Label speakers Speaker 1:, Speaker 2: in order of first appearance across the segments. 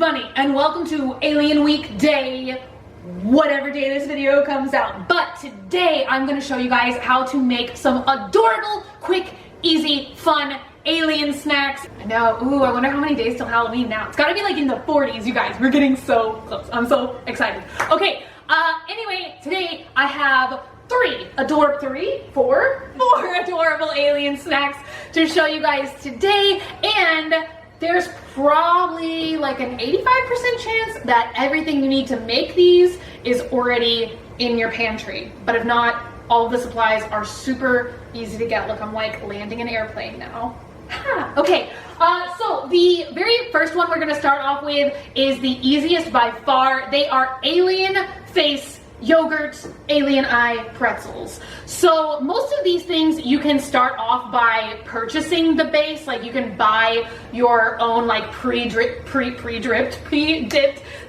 Speaker 1: Bunny, and welcome to Alien Week Day, whatever day this video comes out. But today I'm going to show you guys how to make some adorable, quick, easy, fun alien snacks. I know, ooh, I wonder how many days till Halloween now. It's got to be like in the 40s, you guys. We're getting so close. I'm so excited. Okay, anyway, today I have four adorable alien snacks to show you guys today, and there's probably like an 85% chance that everything you need to make these is already in your pantry. But if not, all of the supplies are super easy to get. Look, I'm like landing an airplane now. Okay, so the very first one we're gonna start off with is the easiest by far. They are alien face yogurt alien eye pretzels. So most of these things you can start off by purchasing the base. Like you can buy your own like pre-dipped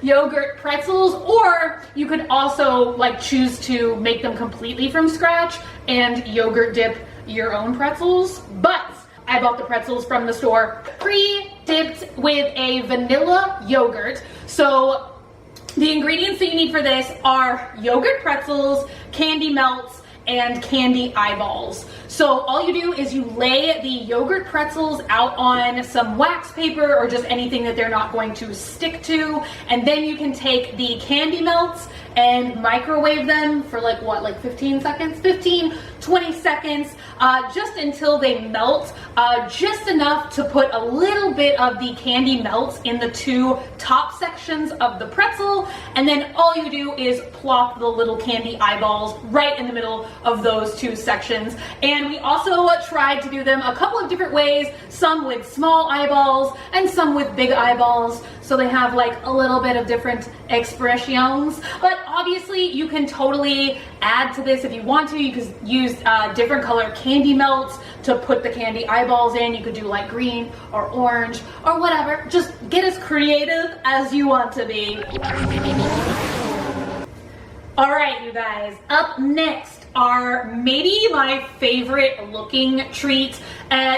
Speaker 1: yogurt pretzels, or you could also like choose to make them completely from scratch and yogurt dip your own pretzels. But I bought the pretzels from the store pre-dipped with a vanilla yogurt. So the ingredients that you need for this are yogurt pretzels, candy melts, and candy eyeballs. So all you do is you lay the yogurt pretzels out on some wax paper or just anything that they're not going to stick to, and then you can take the candy melts and microwave them for like what, like 15 seconds? 20 seconds, just until they melt, just enough to put a little bit of the candy melts in the two top sections of the pretzel, and then all you do is plop the little candy eyeballs right in the middle of those two sections. And we also tried to do them a couple of different ways, some with small eyeballs and some with big eyeballs, so they have like a little bit of different expressions. But obviously you can totally add to this if you want to. You could use different color candy melts to put the candy eyeballs in. You could do like green or orange or whatever. Just get as creative as you want to be. All right, you guys, up next are maybe my favorite looking treat.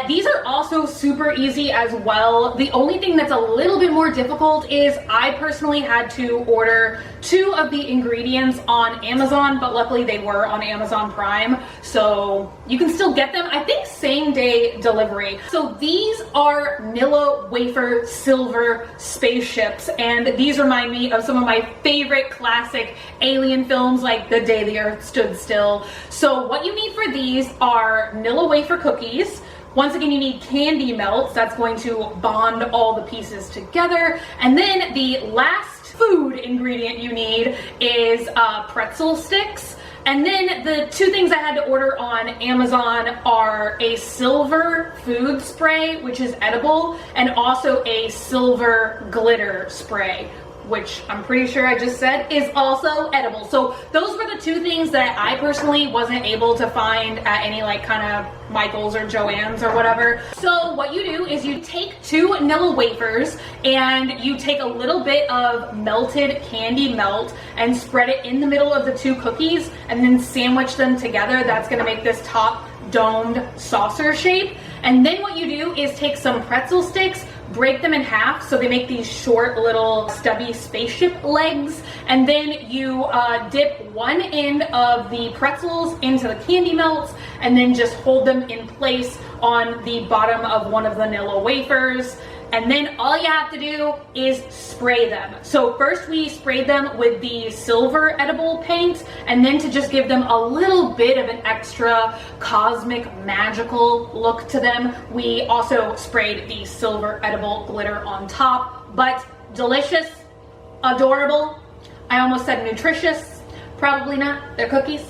Speaker 1: These are also super easy as well. The only thing that's a little bit more difficult is I personally had to order 2 of the ingredients on Amazon, but luckily they were on Amazon Prime, so you can still get them, I think, same day delivery. So these are Nilla wafer silver spaceships, and these remind me of some of my favorite classic alien films like The Day the Earth Stood Still. So what you need for these are Nilla wafer cookies. Once again, you need candy melts. That's going to bond all the pieces together. And then the last food ingredient you need is pretzel sticks. And then the 2 things I had to order on Amazon are a silver food spray, which is edible, and also a silver glitter spray, which I'm pretty sure I just said is also edible. So those were the 2 things that I personally wasn't able to find at any like kind of Michael's or Joann's or whatever. So what you do is you take 2 Nilla wafers and you take a little bit of melted candy melt and spread it in the middle of the 2 cookies and then sandwich them together. That's gonna make this top domed saucer shape. And then what you do is take some pretzel sticks, break them in half so they make these short little stubby spaceship legs, and then you dip one end of the pretzels into the candy melts and then just hold them in place on the bottom of one of the Nilla wafers. And then all you have to do is spray them. So first we sprayed them with the silver edible paint, and then to just give them a little bit of an extra cosmic magical look to them, we also sprayed the silver edible glitter on top. But delicious, adorable, I almost said nutritious, probably not, they're cookies.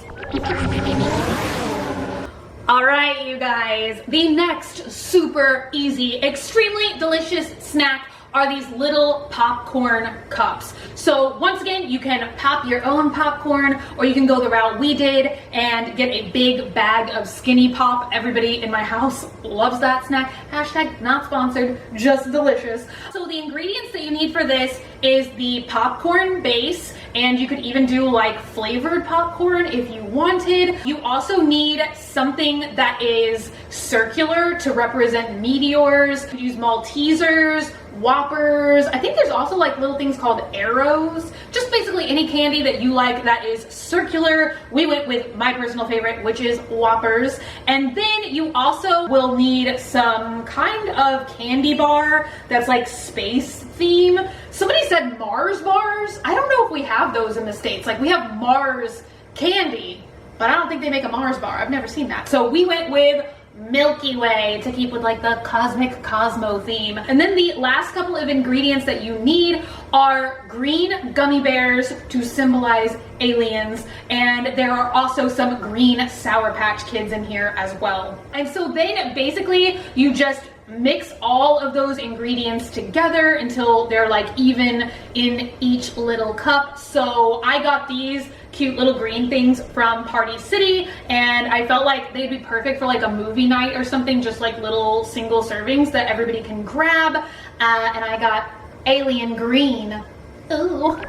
Speaker 1: All right, you guys, the next super easy, extremely delicious snack are these little popcorn cups. So once again, you can pop your own popcorn, or you can go the route we did and get a big bag of Skinny Pop. Everybody in my house loves that snack. Hashtag not sponsored, just delicious. So the ingredients that you need for this is the popcorn base, and you could even do like flavored popcorn if you wanted. You also need something that is circular to represent meteors. You could use Maltesers Whoppers. I think there's also like little things called arrows. Just basically any candy that you like that is circular. We went with my personal favorite, which is Whoppers. And then you also will need some kind of candy bar that's like space theme. Somebody said Mars bars. I don't know if we have those in the States. Like we have Mars candy, but I don't think they make a Mars bar. I've never seen that. So we went with Milky Way to keep with like the cosmic Cosmo theme. And then the last couple of ingredients that you need are green gummy bears to symbolize aliens, and there are also some green Sour Patch Kids in here as well. And so then basically you just mix all of those ingredients together until they're like even in each little cup. So I got these cute little green things from Party City, and I felt like they'd be perfect for like a movie night or something, just like little single servings that everybody can grab. And I got alien green. Ooh.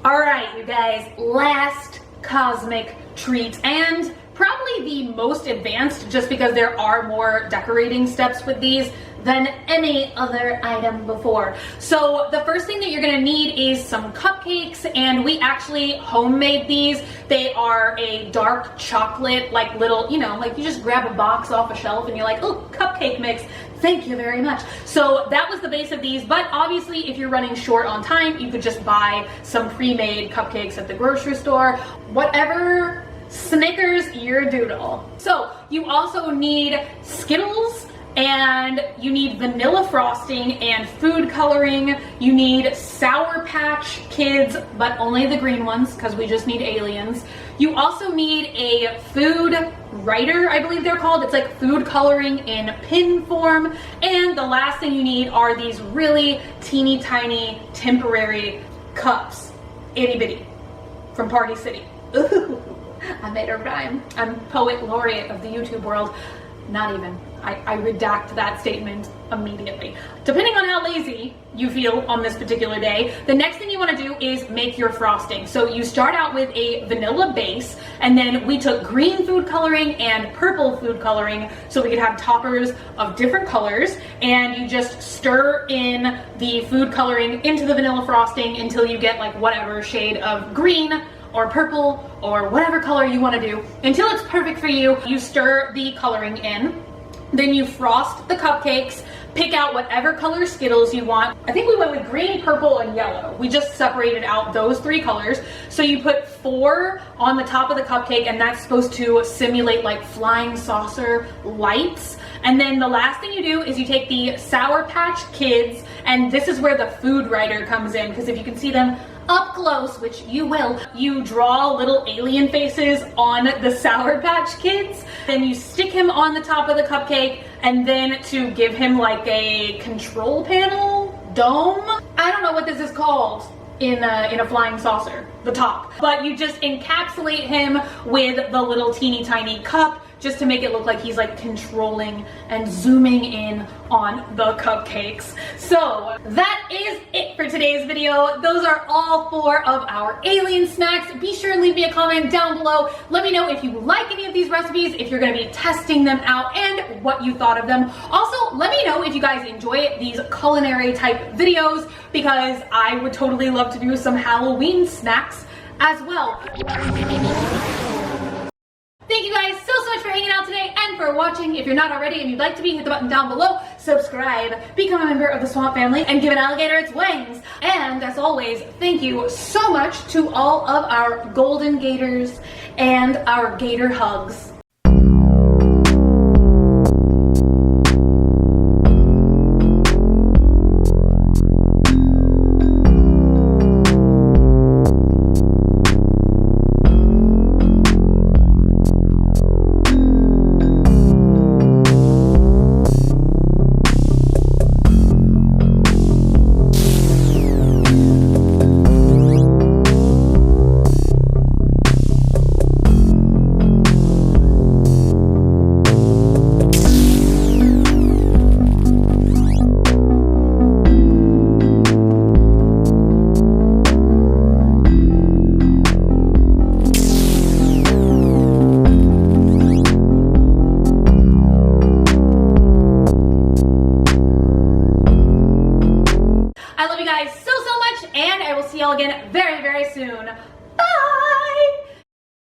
Speaker 1: All right, you guys, last cosmic treat, and probably the most advanced just because there are more decorating steps with these than any other item before. So the first thing that you're gonna need is some cupcakes, and we actually homemade these. They are a dark chocolate, like little, you know, like you just grab a box off a shelf and you're like, oh, cupcake mix. Thank you very much. So that was the base of these, but obviously if you're running short on time, you could just buy some pre-made cupcakes at the grocery store. Whatever Snickers your doodle. So you also need Skittles, and you need vanilla frosting and food coloring. You need Sour Patch Kids, but only the green ones because we just need aliens. You also need a food writer, I believe they're called. It's like food coloring in pin form. And the last thing you need are these really teeny tiny temporary cups. Itty bitty from Party City. Ooh, I made a rhyme. I'm poet laureate of the YouTube world. Not even. I redact that statement immediately. Depending on how lazy you feel on this particular day, the next thing you want to do is make your frosting. So you start out with a vanilla base, and then we took green food coloring and purple food coloring so we could have toppers of different colors, and you just stir in the food coloring into the vanilla frosting until you get like whatever shade of green or purple or whatever color you want to do until it's perfect for you. You stir the coloring in. Then you frost the cupcakes, pick out whatever color Skittles you want. I think we went with green, purple, and yellow. We just separated out those three colors. So you put 4 on the top of the cupcake, and that's supposed to simulate like flying saucer lights. And then the last thing you do is you take the Sour Patch Kids, and this is where the food writer comes in, because if you can see them up close, which you will, you draw little alien faces on the Sour Patch Kids, then you stick him on the top of the cupcake, and then to give him like a control panel dome, I don't know what this is called in a flying saucer, the top, but you just encapsulate him with the little teeny tiny cup just to make it look like he's like controlling and zooming in on the cupcakes. So that is it for today's video. Those are all 4 of our alien snacks. Be sure and leave me a comment down below. Let me know if you like any of these recipes, if you're gonna be testing them out, and what you thought of them. Also, let me know if you guys enjoy these culinary type videos, because I would totally love to do some Halloween snacks as well. Thank you guys so much for hanging out today and for watching. If you're not already and you'd like to be, hit the button down below, subscribe, become a member of the Swamp Family, and give an alligator its wings. And as always, thank you so much to all of our golden gators and our gator hugs.